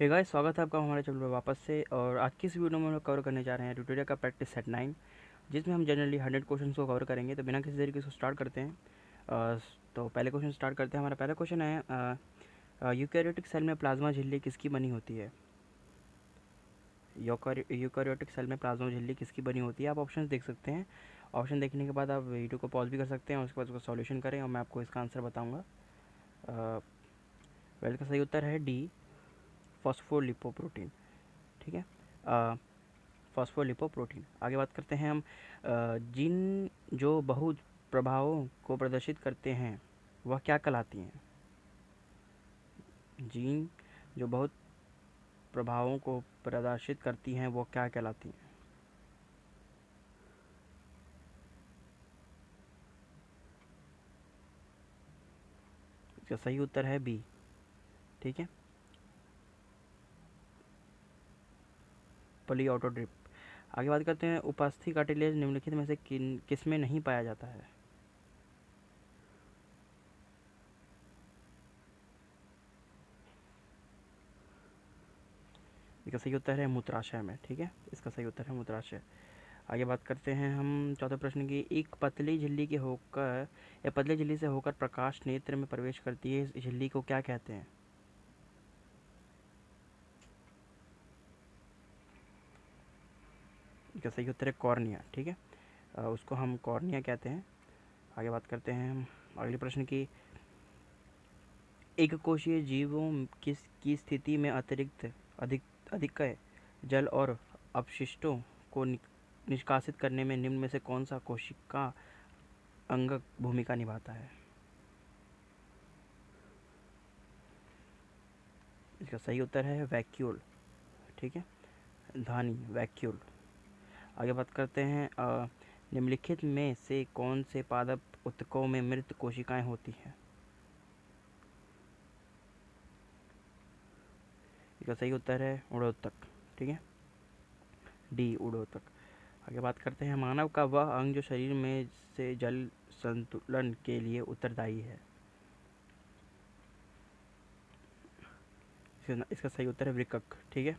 Hey guys, स्वागत है आपका हमारे चैनल पर वापस से। और आज की इस वीडियो में हम लोग कवर करने जा रहे हैं ट्यूटोरियल का प्रैक्टिस सेट 9, जिसमें हम जनरली 100 क्वेश्चन को कवर करेंगे। तो बिना किसी तरीके से स्टार्ट करते हैं। तो पहले क्वेश्चन स्टार्ट करते हैं। हमारा पहला क्वेश्चन है, यूकैरियोटिक सेल में प्लाज्मा झिल्ली किसकी बनी होती है? यूकैरियोटिक सेल में प्लाज्मा झिल्ली किसकी बनी होती है? आप ऑप्शन देख सकते हैं। ऑप्शन देखने के बाद आप वीडियो को पॉज भी कर सकते हैं और उसके बाद उसका सॉल्यूशन करें और मैं आपको इसका आंसर बताऊँगा। वेल का सही उत्तर है डी, फॉस्फोलिपोप्रोटीन। ठीक है, फॉस्फोलिपोप्रोटीन। आगे बात करते हैं हम। जिन जो बहुत प्रभावों को प्रदर्शित करते हैं वह क्या कहलाती हैं? जीन जो बहुत प्रभावों को प्रदर्शित करती हैं वो क्या कहलाती हैं? इसका सही उत्तर है बी। ठीक है, पॉलीऑटोड्रिप। आगे बात करते हैं, उपस्थि कार्टिलेज निम्नलिखित में से किस में नहीं पाया जाता है? इसका सही उत्तर है मूत्राशय में। ठीक है, इसका सही उत्तर है मूत्राशय। आगे बात करते हैं हम चौथे प्रश्न की। एक पतली झिल्ली के होकर या पतली झिल्ली से होकर प्रकाश नेत्र में प्रवेश करती है, इस झिल्ली को क्या कहते हैं? इसका सही उत्तर है कॉर्निया। ठीक है, उसको हम कॉर्निया कहते हैं। आगे बात करते हैं हम अगले प्रश्न की। एक कोशीय जीवों की स्थिति में अधिक अधिक जल और अपशिष्टों को निष्कासित करने में निम्न में से कौन सा कोशिका अंग भूमिका निभाता है? इसका सही उत्तर है वैक्यूल। ठीक है, धानी, वैक्यूल। आगे बात करते हैं, निम्नलिखित में से कौन से पादप ऊतकों में मृत कोशिकाएं होती हैं? इसका सही उत्तर है उड़ोतक। ठीक है, डी, उड़ोतक। आगे बात करते हैं, मानव का वह अंग जो शरीर में से जल संतुलन के लिए उत्तरदायी है? इसका सही उत्तर है वृक्क। ठीक है,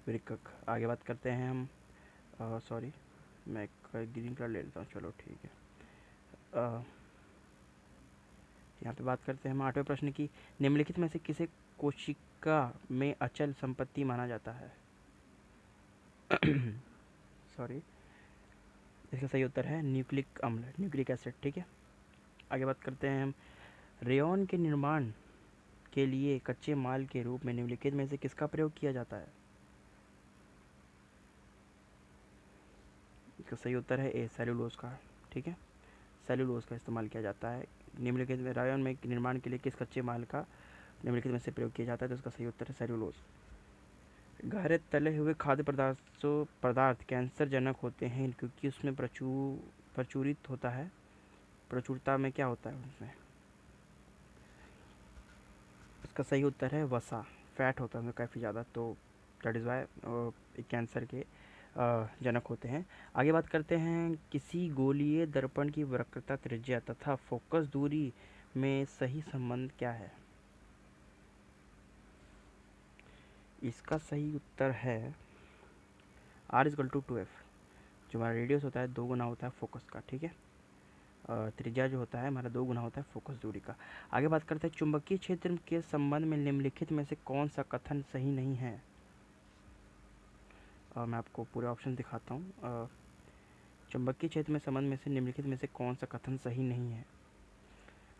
वृक्क। आगे बात करते हैं हम, सॉरी मैं ग्रीन कलर ले लेता हूँ, चलो ठीक है। यहाँ पे बात करते हैं हम आठवें प्रश्न की। निम्नलिखित में से किसे कोशिका में अचल संपत्ति माना जाता है? सॉरी, इसका सही उत्तर है न्यूक्लिक अम्ल, न्यूक्लिक एसिड। ठीक है, आगे बात करते हैं हम। रेयॉन के निर्माण के लिए कच्चे माल के रूप में निम्नलिखित में से किसका प्रयोग किया जाता है? इसका सही उत्तर है ए, सेलुलोज का। ठीक है, सेलुलोज का इस्तेमाल किया जाता है निम्नलिखित में। रेयॉन में निर्माण के लिए किस कच्चे माल का निम्नलिखित में से प्रयोग किया जाता है? तो इसका सही उत्तर है सेलुलोज। गहरे तले हुए खाद्य पदार्थ कैंसर जनक होते हैं क्योंकि उसमें प्रचुरित होता है, प्रचुरता में क्या होता है उसमें? इसका सही उत्तर है वसा, फैट होता है उसमें काफ़ी ज़्यादा, तो दैट इज़ वाई कैंसर के जनक होते हैं। आगे बात करते हैं, किसी गोलीय दर्पण की वक्रता, त्रिज्या तथा फोकस दूरी में सही संबंध क्या है? इसका सही उत्तर है आर इजकल टू 2F। जो हमारा रेडियस होता है 2 गुना होता है फोकस का। ठीक है, त्रिज्या जो होता है हमारा 2 गुना होता है फोकस दूरी का। आगे बात करते हैं, चुंबकीय क्षेत्र के संबंध में निम्नलिखित में से कौन सा कथन सही नहीं है? मैं आपको पूरे ऑप्शन दिखाता हूँ। चुंबकीय क्षेत्र में संबंध में से निम्नलिखित में से कौन सा कथन सही नहीं है?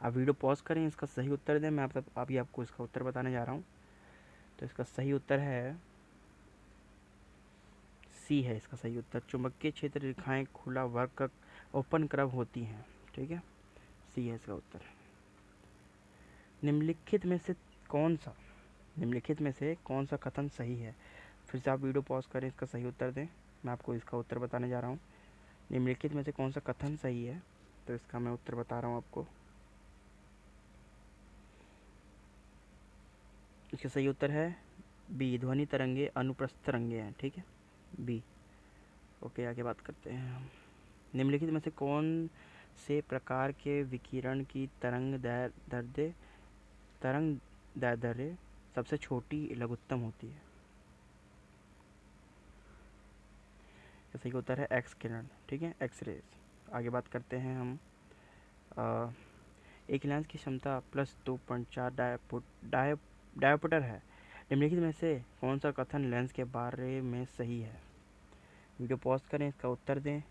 आप वीडियो पॉज करें, इसका सही उत्तर दें। मैं अभी आपको इसका उत्तर बताने जा रहा हूँ। तो इसका सही उत्तर है सी है इसका सही उत्तर। चुंबकीय क्षेत्र रेखाएं खुला वर्ग ओपन कर्व होती हैं। ठीक है, सी है इसका उत्तर। निम्नलिखित में से कौन सा निम्नलिखित में से कौन सा कथन सही है? फिर से आप वीडियो पॉज करें, इसका सही उत्तर दें। मैं आपको इसका उत्तर बताने जा रहा हूँ। निम्नलिखित में से कौन सा कथन सही है? तो इसका मैं उत्तर बता रहा हूँ आपको। इसका सही उत्तर है बी, ध्वनि तरंगे अनुप्रस्थ तरंगे हैं। ठीक है, बी। ओके, आगे बात करते हैं हम। निम्नलिखित में से कौन से प्रकार के विकिरण की तरंग दैर्ध्य सबसे छोटी लघुत्तम होती है? सही उत्तर है एक्स किरण, ठीक है, एक्स रेज। आगे बात करते हैं हम। एक लेंस की क्षमता +2.4 डायोप्टर है। निम्नलिखित में से कौन सा कथन लेंस के बारे में सही है? वीडियो पॉज करें, इसका उत्तर दें।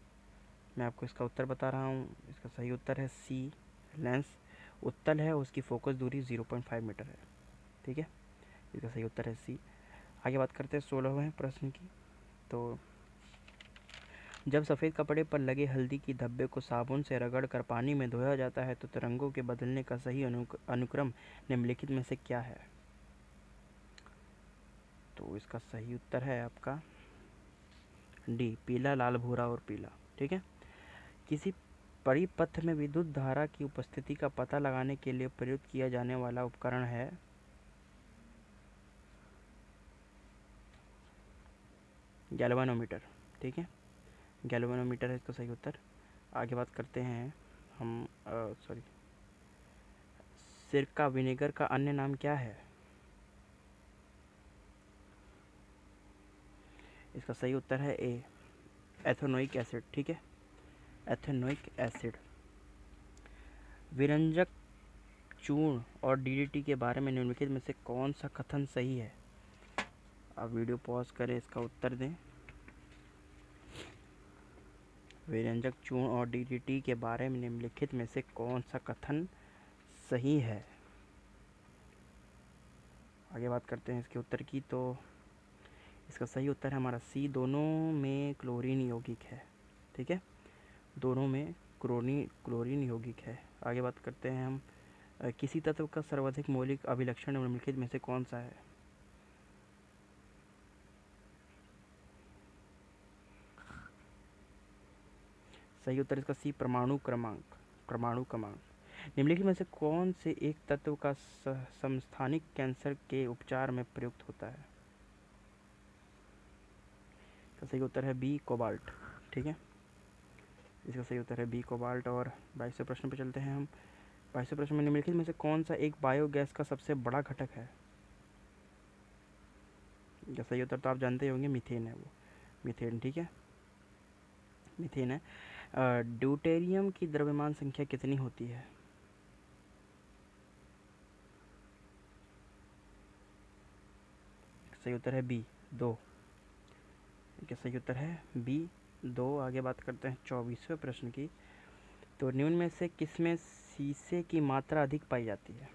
मैं आपको इसका उत्तर बता रहा हूँ। इसका सही उत्तर है सी। लेंस उत्तल है, उसकी फोकस दूरी 0.5 मीटर है, ठीक है। इसका सही उत्तर है सी। आगे बात करते हैं 16वें प्रश्न की। तो जब सफ़ेद कपड़े पर लगे हल्दी की धब्बे को साबुन से रगड़कर पानी में धोया जाता है तो तरंगों के बदलने का सही अनुक्रम निम्नलिखित में से क्या है? तो इसका सही उत्तर है आपका डी, पीला, लाल, भूरा और पीला, ठीक है। किसी परिपथ में विद्युत धारा की उपस्थिति का पता लगाने के लिए प्रयुक्त किया जाने वाला उपकरण है? गैल्वेनोमीटर, ठीक है, गैल्वेनोमीटर है इसका सही उत्तर। आगे बात करते हैं हम। सॉरी, सिरका विनेगर का अन्य नाम क्या है? इसका सही उत्तर है ए, एथेनोइक एसिड, ठीक है, एथेनोइक एसिड। विरंजक चूर्ण और डीडीटी के बारे में निम्नलिखित में से कौन सा कथन सही है? आप वीडियो पॉज करें, इसका उत्तर दें। विरंजक चूर्ण और डीडीटी के बारे में निम्नलिखित में से कौन सा कथन सही है? आगे बात करते हैं इसके उत्तर की। तो इसका सही उत्तर है हमारा सी, दोनों में क्लोरीन यौगिक है, ठीक है, दोनों में क्लोरीन यौगिक है। आगे बात करते हैं हम। किसी तत्व का सर्वाधिक मौलिक अभिलक्षण निम्नलिखित में से कौन सा है? सही उत्तर इसका सी, परमाणु क्रमांक, परमाणु क्रमांक। निम्नलिखित में से कौन से एक तत्व का समस्थानिक कैंसर के उपचार में प्रयुक्त होता है? इसका सही उत्तर है बी, कोबाल्ट, ठीक है, इसका सही उत्तर है बी, कोबाल्ट। और 22वें प्रश्न पर चलते हैं हम। 22वें प्रश्न में निम्नलिखित में से कौन सा एक बायोगैस का सबसे बड़ा घटक है? इसका सही उत्तर तो आप जानते ही होंगे, मीथेन है वो, मीथेन, ठीक है, मीथेन है। ड्यूटेरियम की द्रव्यमान संख्या कितनी होती है? सही उत्तर है बी, 2। इसका सही उत्तर है बी, 2। आगे बात करते हैं 24वें प्रश्न की। तो निम्न में से किसमें शीशे की मात्रा अधिक पाई जाती है?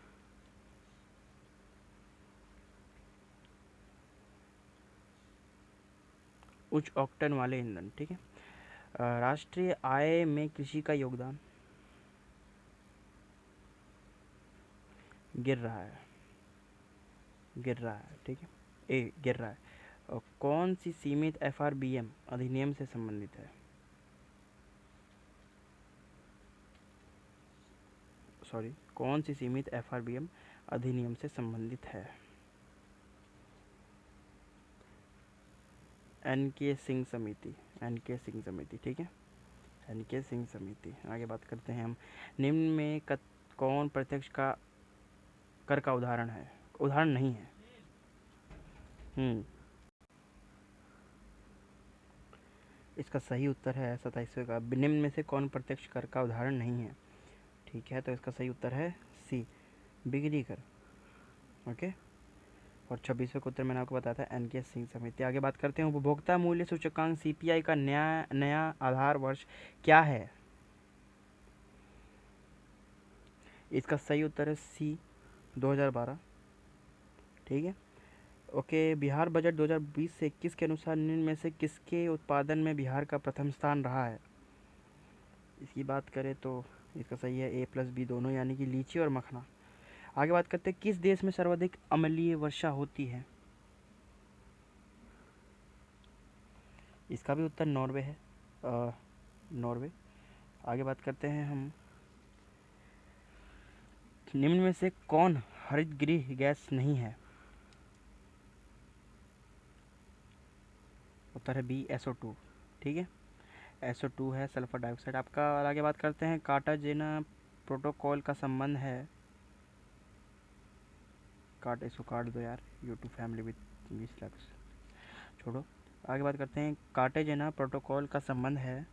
उच्च ऑक्टेन वाले ईंधन, ठीक है। राष्ट्रीय आय में कृषि का योगदान गिर रहा है, गिर रहा है, ठीक है, ए, गिर रहा है। और कौन सी सीमित एफआरबीएम अधिनियम से संबंधित है? सॉरी, कौन सी सीमित एफआरबीएम अधिनियम से संबंधित है? एन.के. सिंह समिति, एन.के. सिंह समिति, ठीक है, एन.के. सिंह समिति। आगे बात करते हैं हम। निम्न में कौन प्रत्यक्ष का कर का उदाहरण है, उदाहरण नहीं है? इसका सही उत्तर है 27वें का, निम्न में से कौन प्रत्यक्ष कर का उदाहरण नहीं है? ठीक है, तो इसका सही उत्तर है सी, बिक्री कर, ओके। और 26वें का उत्तर मैंने आपको बताया था, एन.के. सिंह समिति। आगे बात करते हैं उपभोक्ता मूल्य सूचकांक सीपीआई का नया आधार वर्ष क्या है? इसका सही उत्तर है सी, 2012, ठीक है, ओके। बिहार बजट 2020 से 21 के अनुसार निम्न में से किसके उत्पादन में बिहार का प्रथम स्थान रहा है? इसकी बात करें तो इसका सही है ए प्लस बी दोनों, यानी कि लीची और मखना। आगे बात करते हैं किस देश में सर्वाधिक अम्लीय वर्षा होती है? इसका भी उत्तर नॉर्वे है, नॉर्वे। आगे बात करते हैं हम। निम्न में से कौन हरितगृह गैस नहीं है? उत्तर है बी, SO2, ठीक है, SO2 है, सल्फर डाइऑक्साइड आपका। और आगे बात करते हैं कार्टाजेना प्रोटोकॉल का संबंध है काट, इसको काट दो यार। YouTube family with 20 lakh. छोड़ो, आगे बात करते हैं। कार्टेजेना प्रोटोकॉल का संबंध है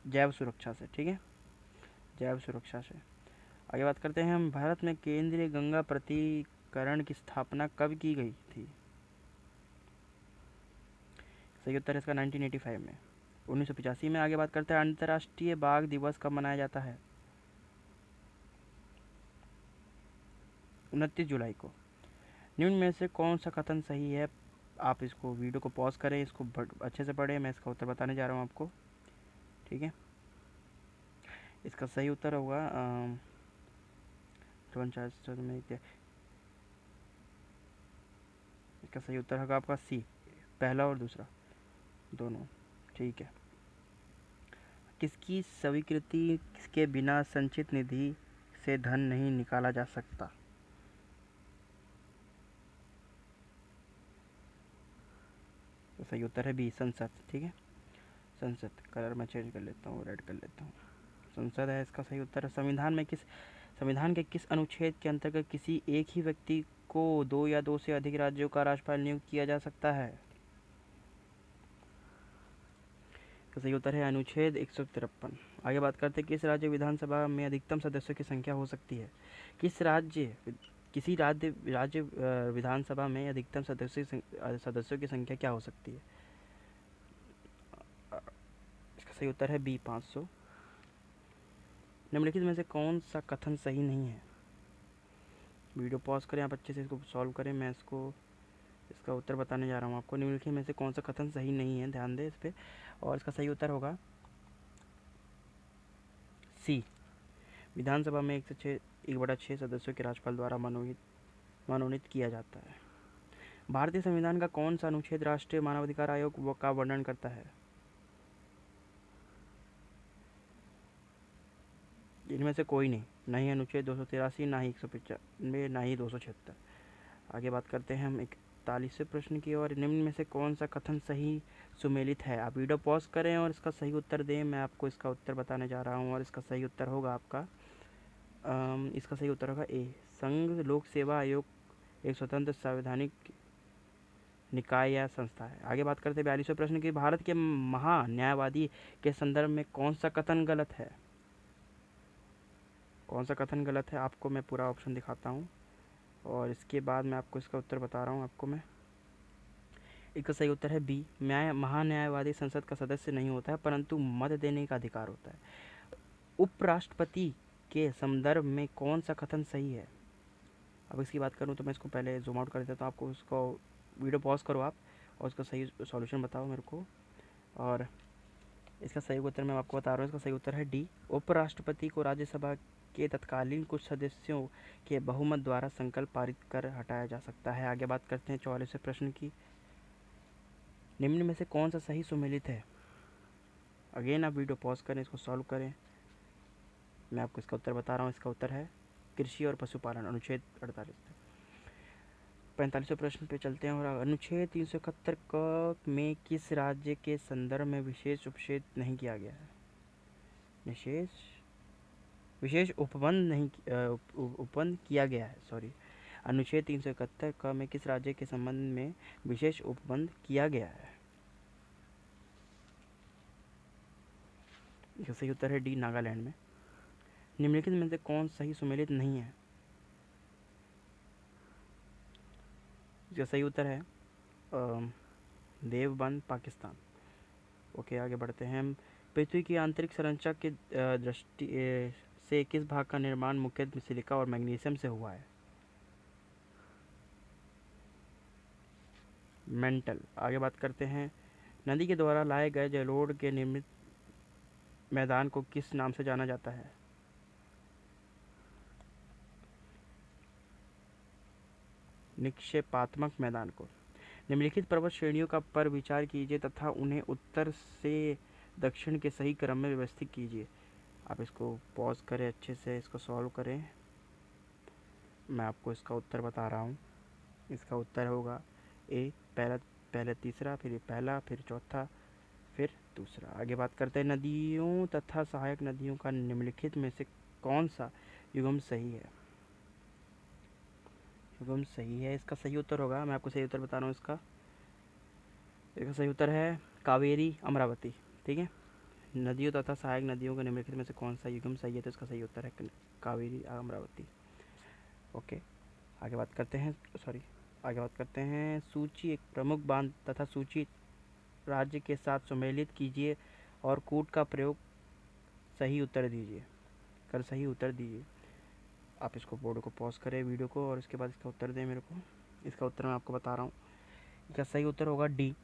जैव सुरक्षा से, ठीक है, जैव सुरक्षा से। आगे बात करते हैं हम। भारत में केंद्रीय गंगा प्राधिकरण की स्थापना कब की गई थी? सही उत्तर है इसका 1985 में, 1985 में। आगे बात करते हैं। अंतर्राष्ट्रीय बाघ दिवस कब मनाया जाता है? 29 जुलाई को। निम्न में से कौन सा कथन सही है? आप इसको वीडियो को पॉज करें, इसको अच्छे से पढ़ें, मैं इसका उत्तर बताने जा रहा हूँ आपको, ठीक है। इसका सही उत्तर होगा इसका सही उत्तर होगा आपका सी, पहला और दूसरा दोनों, ठीक है। किसकी स्वीकृति के बिना संचित निधि से धन नहीं निकाला जा सकता? तो सही उत्तर है बी, संसद, ठीक है, संसद। कलर मैं चेंज कर लेता हूँ, रेड कर लेता हूँ, संसद है इसका सही उत्तर है। संविधान के किस अनुच्छेद के अंतर्गत किसी एक ही व्यक्ति को 2 या 2 से अधिक राज्यों का राज्यपाल नियुक्त किया जा सकता है? तो सही उत्तर है अनुच्छेद 153। आगे बात करते हैं। किस राज्य विधानसभा में अधिकतम सदस्यों की संख्या हो सकती है? किसी राज्य विधानसभा में अधिकतम सदस्यों की संख्या क्या हो सकती है? इसका सही उत्तर है बी, 500। निम्नलिखित में से कौन सा कथन सही नहीं है? वीडियो पॉज करें, आप अच्छे से इसको सॉल्व करें, मैं इसका उत्तर बताने जा रहा हूँ आपको। निम्नलिखित में से कौन सा कथन सही नहीं है, ध्यान दें इस पर। और इसका सही उत्तर होगा सी, विधानसभा में 1/6 सदस्यों के राज्यपाल द्वारा मनोनीत किया जाता है। भारतीय संविधान का कौन सा अनुच्छेद राष्ट्रीय मानवाधिकार आयोग का वर्णन करता है? इनमें से कोई नहीं, ना ही अनुच्छेद 283, ना ही 195, ना ही 276। आगे बात करते हैं हम 41वें प्रश्न की ओर। निम्न में से कौन सा कथन सही सुमेलित है? आप वीडियो पॉज करें और इसका सही उत्तर दें, मैं आपको इसका उत्तर बताने जा रहा हूँ। और इसका सही उत्तर होगा आपका इसका सही उत्तर होगा ए, संघ लोक सेवा आयोग एक स्वतंत्र संवैधानिक निकाय या संस्था है। आगे बात करते हैं 42वें प्रश्न की। भारत के महान्यायवादी के संदर्भ में कौन सा कथन गलत है? कौन सा कथन गलत है, आपको मैं पूरा ऑप्शन दिखाता हूँ और इसके बाद मैं आपको इसका उत्तर बता रहा हूँ आपको मैं। इसका सही उत्तर है बी, महान्यायवादी संसद का सदस्य नहीं होता है, परंतु मत देने का अधिकार होता है। उपराष्ट्रपति के संदर्भ में कौन सा कथन सही है? अब इसकी बात करूँ तो मैं इसको पहले जूम आउट कर देता हूँ, आपको उसको वीडियो पॉज करो आप और उसका सही सॉल्यूशन बताओ मेरे को। और इसका सही उत्तर मैं आपको बता रहा हूँ, इसका सही उत्तर है डी, उपराष्ट्रपति को राज्यसभा के तत्कालीन कुछ सदस्यों के बहुमत द्वारा संकल्प पारित कर हटाया जा सकता है। आगे बात करते हैं 44वें प्रश्न की। निम्न में से कौन सा सही सुमेलित है? अगेन आप वीडियो पॉज करें, इसको सॉल्व करें, मैं आपको इसका उत्तर बता रहा हूँ। इसका उत्तर है कृषि और पशुपालन, अनुच्छेद 48। 45वें प्रश्न पे चलते हैं। और अनुच्छेद 371 क में किस राज्य के संदर्भ में विशेष उपच्छेद नहीं किया गया है? विशेष उपबंध नहीं उपबंध किया गया है, सॉरी। अनुच्छेद 371 क में किस राज्य के संबंध में विशेष उपबंध किया गया है? इसका सही उत्तर है डी, नागालैंड में। निम्नलिखित में से कौन सही सुमेलित नहीं है? इसका सही उत्तर है देवबंद, पाकिस्तान। ओके, आगे बढ़ते हैं हम। पृथ्वी की आंतरिक संरचना की दृष्टि से किस भाग का निर्माण मुख्यतः सिलिका और मैग्नीशियम से हुआ है? मेंटल। आगे बात करते हैं। नदी के द्वारा लाए गए जलोढ़ के निर्मित मैदान को किस नाम से जाना जाता है? निक्षेपात्मक मैदान को। निम्नलिखित पर्वत श्रेणियों का पर विचार कीजिए तथा उन्हें उत्तर से दक्षिण के सही क्रम में व्यवस्थित कीजिए। आप इसको पॉज करें, अच्छे से इसको सॉल्व करें, मैं आपको इसका उत्तर बता रहा हूँ। इसका उत्तर होगा ए, पहले तीसरा, फिर पहला, फिर चौथा, फिर दूसरा। आगे बात करते हैं। नदियों तथा सहायक नदियों का निम्नलिखित में से कौन सा युग्म सही है? युग्म सही है, इसका सही उत्तर होगा, मैं आपको सही उत्तर बता रहा हूँ इसका सही उत्तर है कावेरी अमरावती। ठीक है, नदियों तथा सहायक नदियों के निम्नलिखित में से कौन सा युग्म सही है? तो इसका सही उत्तर है कावेरी अमरावती। ओके, आगे बात करते हैं, सूची एक प्रमुख बांध तथा सूची राज्य के साथ सम्मिलित कीजिए और कूट का प्रयोग सही उत्तर दीजिए, सही उत्तर दीजिए। आप इसको बोर्ड को पॉज करें वीडियो को और इसके बाद इसका उत्तर दें मेरे को। इसका उत्तर मैं आपको बता रहा हूँ, इसका सही उत्तर होगा डी,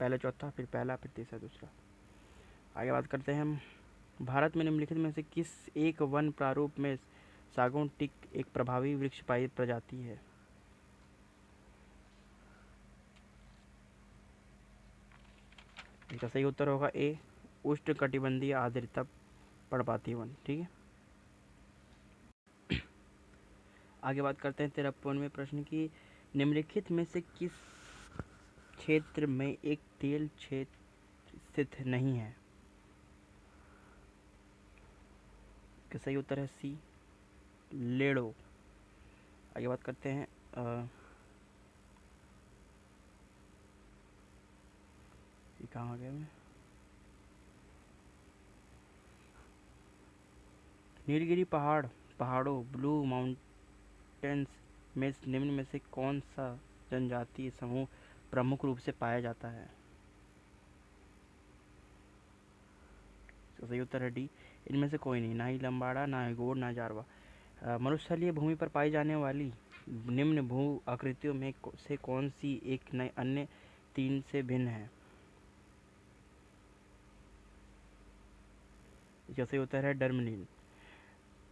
पहले चौथा फिर पहला फिर तीसरा दूसरा। आगे बात करते हैं हम, भारत में निम्नलिखित में से किस एक वन प्रारूप में सागौन टीक एक प्रभावी वृक्ष पाई प्रजाति है? इसका सही उत्तर होगा ए, उष्णकटिबंधीय आर्द्रता पर्णपाती वन। ठीक है, आगे बात करते हैं 53वें प्रश्न की, निम्नलिखित में से किस क्षेत्र में एक तेल क्षेत्र स्थित नहीं है? इसका सही उत्तर है सी, लेडो। आगे बात करते हैं ये कहाँ आ गया मैं, नीलगिरी पहाड़ों ब्लू माउंटेन्स में निम्न में से कौन सा जनजातीय समूह प्रमुख रूप से पाया जाता है? सही उत्तर है डी, इनमें से कोई नहीं, ना ही लंबाड़ा, ना ही गोंड, ना जारवा। मरुस्थलीय भूमि पर पाई जाने वाली निम्न भू आकृतियों में से कौन सी एक नए अन्य तीन से भिन्न है? इसका सही उत्तर है डर्मलिन।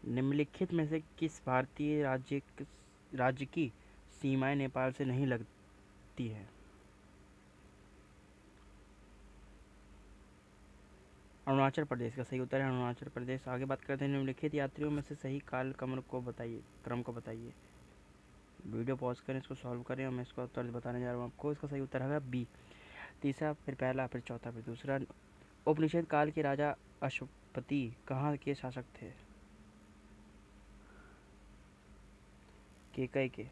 निम्नलिखित में से किस भारतीय राज्य की सीमाएं नेपाल से नहीं लगती है? अरुणाचल प्रदेश का सही उत्तर है अरुणाचल प्रदेश। आगे बात करते हैं, निम्नलिखित यात्रियों में से सही काल क्रम को बताइए। वीडियो पॉज करें, इसको सॉल्व करें और मैं इसका उत्तर बताने जा रहा हूँ आपको। इसका सही उत्तर है बी, तीसरा फिर पहला फिर चौथा फिर दूसरा। उपनिषद काल के राजा अश्वपति कहाँ के शासक थे? केकय के,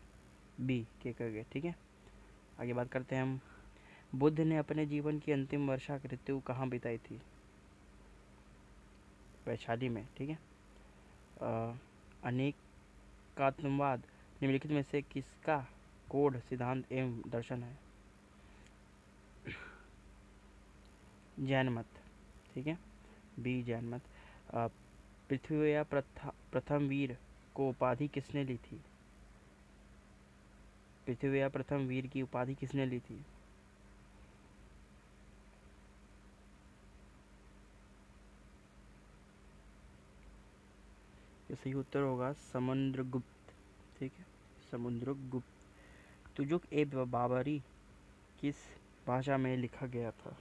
बी केकय के। ठीक है, आगे बात करते हैं हम, बुद्ध ने अपने जीवन की अंतिम वर्षा ऋतु कहाँ बिताई थी? वैशाली में। ठीक है, अनेकात्मवाद निम्नलिखित में से किसका कोड सिद्धांत एवं दर्शन है? जैन मत। ठीक है, बी जैन मत। पृथ्वी या प्रथम वीर को उपाधि किसने ली थी? पृथ्वी या प्रथम वीर की उपाधि किसने ली थी? ये सही उत्तर होगा समुद्रगुप्त। ठीक है, समुद्रगुप्त। तुजुक ए बाबरी किस भाषा में लिखा गया था?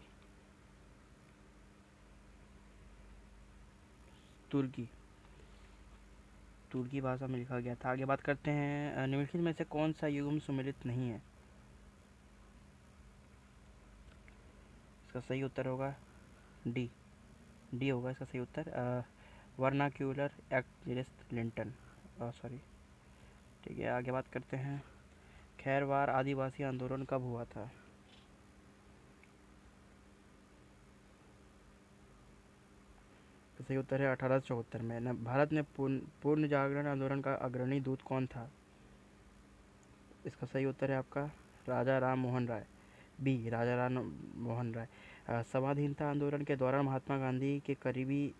तुर्की भाषा में लिखा गया था। आगे बात करते हैं, निम्नलिखित में से कौन सा युग्म सुमेलित नहीं है? इसका सही उत्तर होगा डी होगा इसका सही उत्तर, वर्नाक्यूलर एक्ट लिंटन, सॉरी। ठीक है, आगे बात करते हैं, खैरवार आदिवासी आंदोलन कब हुआ था? सही उत्तर है 1874 में। भारत में पूर्ण जागरण आंदोलन का अग्रणी दूत कौन था? इसका सही उत्तर है आपका राजा राम मोहन राय, बी राजा राम मोहन राय। संविधानहीनता आंदोलन के दौरान महात्मा गांधी के करीबी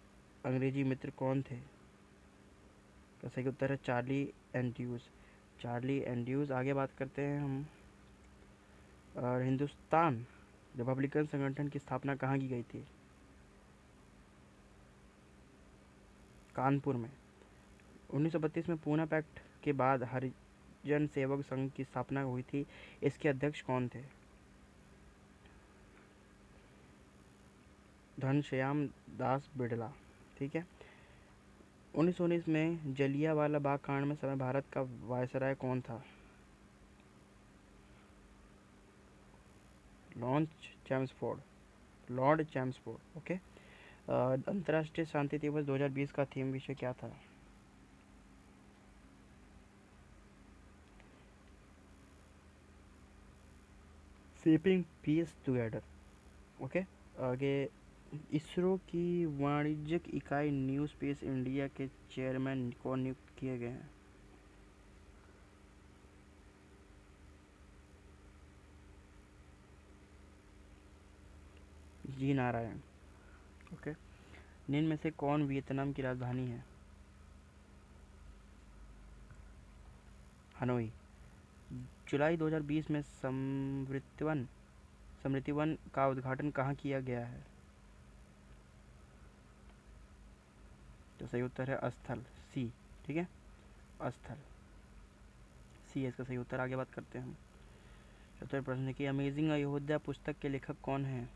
अंग्रेजी मित्र कौन थे? इसका सही उत्तर है चार्ली एंड्यूज। आगे बात करते हैं हम, हिंदुस्तान रिपब्लिकन संगठन की स्थापना कहाँ की गई थी? कानपुर में। 1932 में पूना पैक्ट के बाद हरिजन सेवक संघ की स्थापना हुई थी, इसके अध्यक्ष कौन थे? घनश्याम दास बिड़ला। ठीक है, 1919 में जलियांवाला बाग कांड में समय भारत का वायसराय कौन था? Lord Chelmsford. ओके, अंतर्राष्ट्रीय शांति दिवस 2020 का थीम विषय क्या था? Shaping piece together. ओके, आगे इसरो की वाणिज्यिक इकाई न्यू स्पेस इंडिया के चेयरमैन कौन नियुक्त किए गए हैं? जी नारायण। ओके, निम्न में से कौन वियतनाम की राजधानी है? हनोई। जुलाई 2020 में समृद्धि वन का उद्घाटन कहाँ किया गया है? तो सही उत्तर है स्थल, सी। ठीक है, स्थल, सी है इसका सही उत्तर। आगे बात करते हैं हम। चौथा प्रश्न की अमेजिंग अयोध्या पुस्तक के लेखक कौन हैं?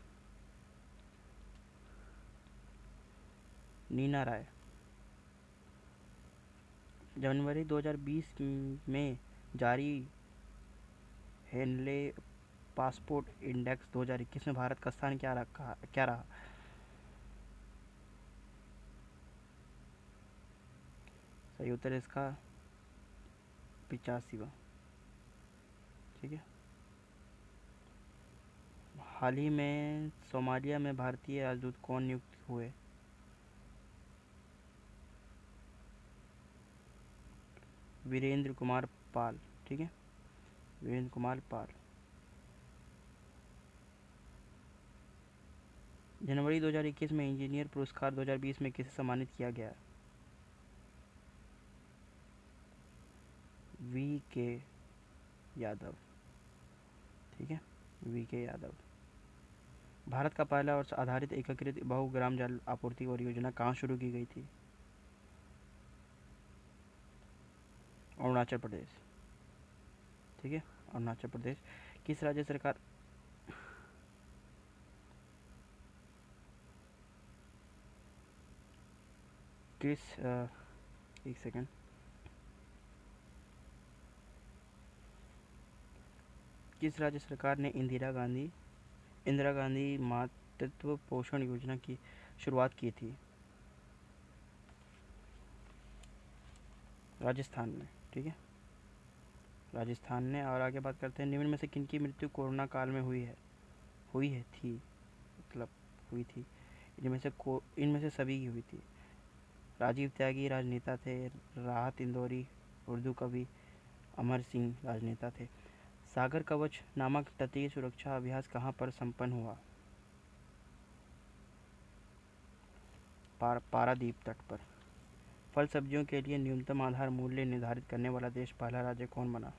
नीना राय। जनवरी 2020 में जारी हेनले पासपोर्ट इंडेक्स 2021 में भारत का स्थान क्या रहा? सही उत्तर है इसका 85वां। ठीक है, हाल ही में सोमालिया में भारतीय राजदूत कौन नियुक्त हुए? वीरेंद्र कुमार पाल। ठीक है, वीरेंद्र कुमार पाल। जनवरी 2021 में इंजीनियर पुरस्कार 2020 में किसे सम्मानित किया गया? वी के यादव। ठीक है, वी के यादव। भारत का पहला और आधारित एकीकृत बहुग्राम जल आपूर्ति परियोजना कहाँ शुरू की गई थी? अरुणाचल प्रदेश। ठीक है, अरुणाचल प्रदेश। किस राज्य सरकार किस एक सेकंड, किस राज्य सरकार ने इंदिरा गांधी मातृत्व पोषण योजना की शुरुआत की थी? राजस्थान में। ठीक है, राजस्थान ने। और आगे बात करते हैं, निम्न में से किनकी मृत्यु कोरोना काल में थी, मतलब हुई थी। इनमें से सभी की हुई थी। राजीव त्यागी राजनेता थे, राहत इंदौरी उर्दू कवि, अमर सिंह राजनेता थे। सागर कवच नामक तटीय सुरक्षा अभ्यास कहाँ पर संपन्न हुआ? पारादीप तट पर। फल सब्जियों के लिए न्यूनतम आधार मूल्य निर्धारित करने वाला देश पहला राज्य कौन बना?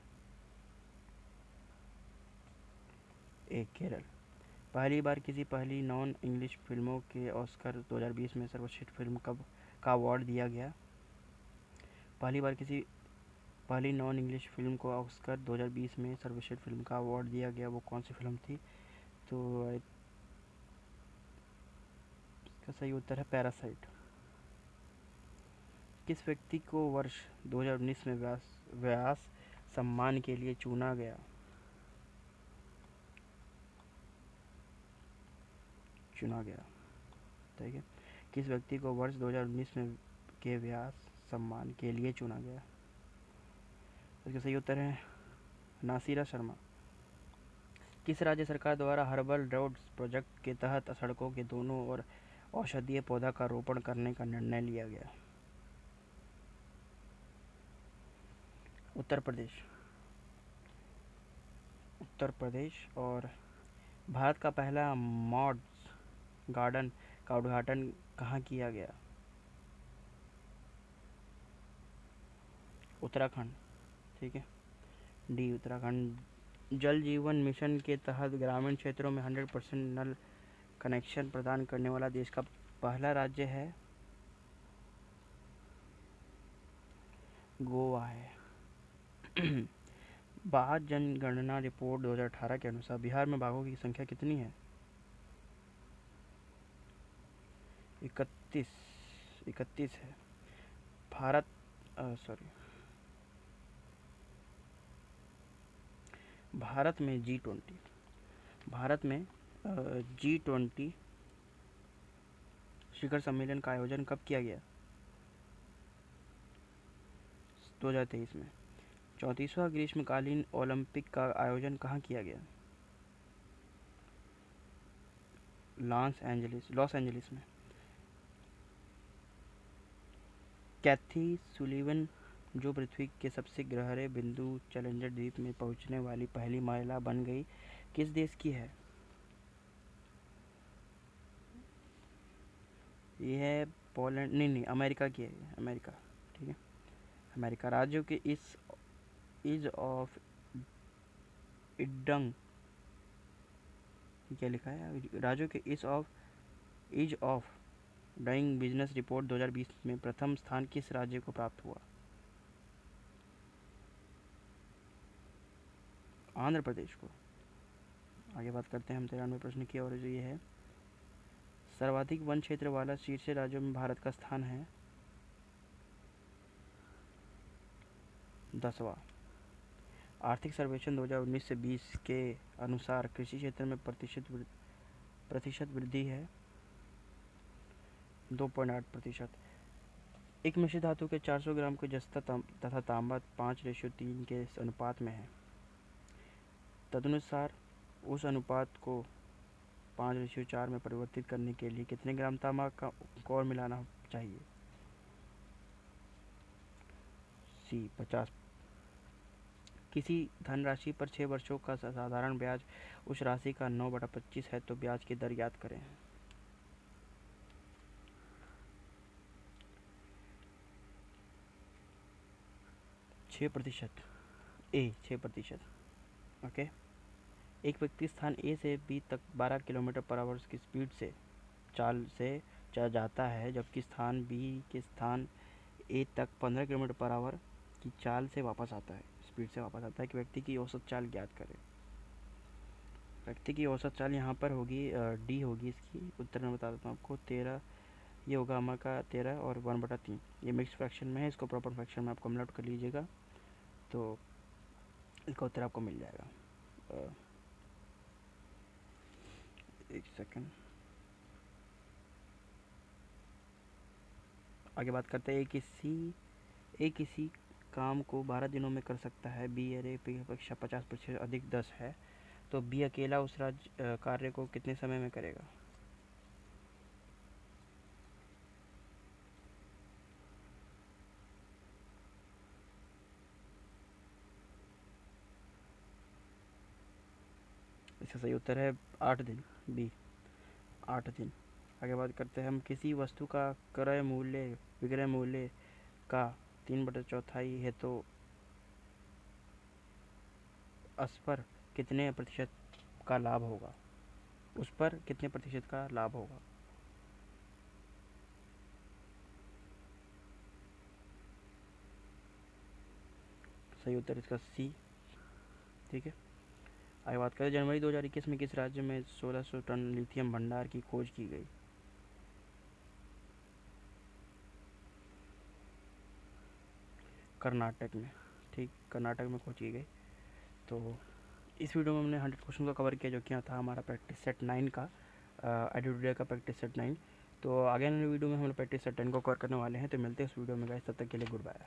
एक, केरल। पहली बार किसी पहली नॉन इंग्लिश फिल्मों के ऑस्कर 2020 में सर्वश्रेष्ठ फिल्म का अवार्ड दिया गया? पहली बार किसी पहली नॉन इंग्लिश फिल्म को ऑस्कर 2020 में सर्वश्रेष्ठ फिल्म का अवार्ड दिया गया, वो कौन सी फिल्म थी? तो इसका सही उत्तर है पैरासाइट। किस व्यक्ति को वर्ष 2019 में व्यास सम्मान के लिए चुना गया? ठीक है, किस व्यक्ति को वर्ष 2019 में के व्यास सम्मान के लिए चुना गया? इसका सही उत्तर है नासिरा शर्मा। किस राज्य सरकार द्वारा हर्बल रोड्स प्रोजेक्ट के तहत सड़कों के दोनों ओर औषधीय पौधा का रोपण करने का निर्णय लिया गया? उत्तर प्रदेश। और भारत का पहला मॉड्स गार्डन का उद्घाटन कहाँ किया गया? उत्तराखंड। ठीक है, डी, उत्तराखंड। जल जीवन मिशन के तहत ग्रामीण क्षेत्रों में 100% नल कनेक्शन प्रदान करने वाला देश का पहला राज्य है? गोवा है। बाघ जनगणना रिपोर्ट 2018 के अनुसार बिहार में बाघों की संख्या कितनी है? 31 है। भारत सॉरी भारत में G20 शिखर सम्मेलन का आयोजन कब किया गया? 2023 में। 34वां ग्रीष्मकालीन ओलंपिक का आयोजन कहाँ किया गया? लॉस एंजलिस में। कैथी सुलीवन जो पृथ्वी के सबसे गहरे बिंदु चैलेंजर द्वीप में पहुंचने वाली पहली महिला बन गई, किस देश की है? ये है पोलैंड, नहीं अमेरिका की है, अमेरिका। ठीक है, अमेरिका। राज्यों के इस इज ऑफ इडंग, क्या लिखा है? राज्यों के is of doing business report 2020 में प्रथम स्थान किस राज्य को प्राप्त हुआ? आंध्र प्रदेश को। आगे बात करते हैं हम 93 प्रश्न की, और जो ये है, सर्वाधिक वन क्षेत्र वाला शीर्ष राज्यों में भारत का स्थान है 10वां। आर्थिक सर्वेक्षण 2019 से 20 के अनुसार कृषि क्षेत्र में प्रतिशत वृद्धि है 2.8%। एक मिश्र धातु के 400 ग्राम के जस्ता तथा तांबा 5:3 के अनुपात में है। तदनुसार उस अनुपात को 5:4 में परिवर्तित करने के लिए कितने ग्राम तांबा को और मिलाना चाहिए? सी 50। किसी धनराशि पर 6 वर्षों का साधारण ब्याज उस राशि का 9/25 है, तो ब्याज की दर याद करें। 6%। 6%। ओके। एक व्यक्ति स्थान ए से बी तक 12 किलोमीटर पर आवर की स्पीड से चाल से जाता है, जबकि स्थान बी के स्थान ए तक 15 किलोमीटर पर आवर की चाल से वापस आता है, स्पीड से वापस आता है, कि व्यक्ति की औसत चाल ज्ञात करें। व्यक्ति की औसत चाल यहाँ पर होगी डी होगी, इसकी उत्तर में बता देता हूँ आपको 13, ये होगा गामा का 13 और 1/3। ये मिक्स फ्रैक्शन में है, इसको प्रॉपर फ्रैक्शन में आप कन्वर्ट कर लीजिएगा तो इसका उत्तर आपको मिल जाएगा। एक सेकंड, आगे बात करते हैं। एक किसी काम को 12 दिनों में कर सकता है, बी ए अपेक्षा 50% अधिक 10 है, तो बी अकेला उस कार्य को कितने समय में करेगा? इसका सही उत्तर है 8 दिन, बी 8 दिन। आगे बात करते हैं हम। किसी वस्तु का विक्रय मूल्य का 3/4 है, तो उस पर कितने प्रतिशत का लाभ होगा? उस पर कितने प्रतिशत का लाभ होगा? सही उत्तर इसका सी। ठीक है, आगे बात करें। जनवरी 2021 में किस राज्य में 1600 टन लिथियम भंडार की खोज की गई? कर्नाटक में। ठीक, कर्नाटक में खोज की गई। तो इस वीडियो में हमने 100 क्वेश्चन का कवर किया, जो कि था हमारा प्रैक्टिस सेट 9 का, एडिटोरियल का प्रैक्टिस सेट 9। तो आगे वाले वीडियो में हम लोग प्रैक्टिस सेट 10 को कवर करने वाले हैं। तो मिलते हैं इस वीडियो में गाइस, तब तक के लिए गुड बाय।